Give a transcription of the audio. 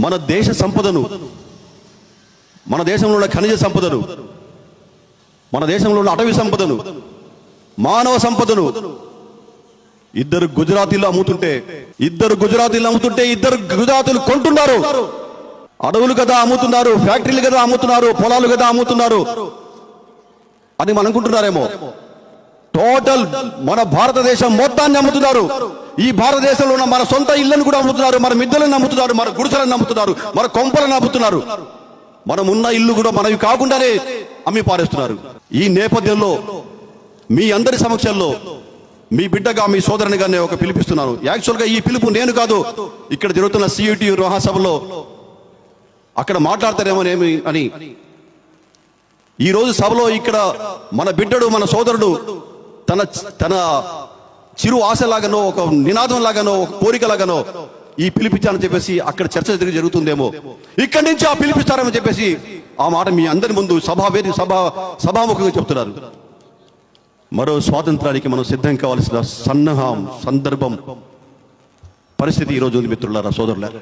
మన దేశ సంపదను, మన దేశంలో ఉన్న ఖనిజ సంపదను, మన దేశంలో ఉన్న అటవీ సంపదను, మానవ సంపదను ఇద్దరు గుజరాతీలు అమ్ముతుంటే ఇద్దరు గుజరాతీలు కొంటున్నారు. అడవులు కదా అమ్ముతున్నారు, ఫ్యాక్టరీలు కదా అమ్ముతున్నారు, పొలాలు కదా అమ్ముతున్నారు అని మనం అనుకుంటున్నారేమో. టోటల్ మన భారతదేశం మొత్తాన్ని అమ్ముతున్నారు. ఈ భారతదేశంలో ఉన్న మన సొంత ఇళ్లను కూడా అమ్ముతున్నారు, మన మిద్దెలను అమ్ముతున్నారు, మన గుడిసెలను అమ్ముతున్నారు, మన కొంపలను అమ్ముతున్నారు. మనం ఉన్న ఇల్లు కూడా మనవి కాకుండానే అమ్మి పారేస్తున్నారు. ఈ నేపథ్యంలో మీ అందరి సమక్షంలో మీ బిడ్డగా, మీ సోదరునిగా నేను ఒక పిలిపిస్తున్నాను. యాక్చువల్గా ఈ పిలుపు నేను కాదు, ఇక్కడ జరుగుతున్న CUTU మహాసభలో అక్కడ మాట్లాడతారేమోనేమి అని ఈ రోజు సభలో ఇక్కడ మన బిడ్డడు, మన సోదరుడు తన తన చిరు ఆశలాగానో, ఒక నినాదం లాగానో, ఒక కోరికలాగానో ఈ పిలిపించాలని చెప్పేసి అక్కడ చర్చ జరుగుతుందేమో. ఇక్కడి నుంచి ఆ పిలిపిస్తారని చెప్పేసి ఆ మాట మీ అందరి ముందు సభాముఖంగా చెప్తున్నారు. మరో స్వాతంత్రానికి మనం సిద్ధం కావాల్సిన సందర్భం, పరిస్థితి ఈరోజు ఉంది మిత్రులారా, సోదరులారా.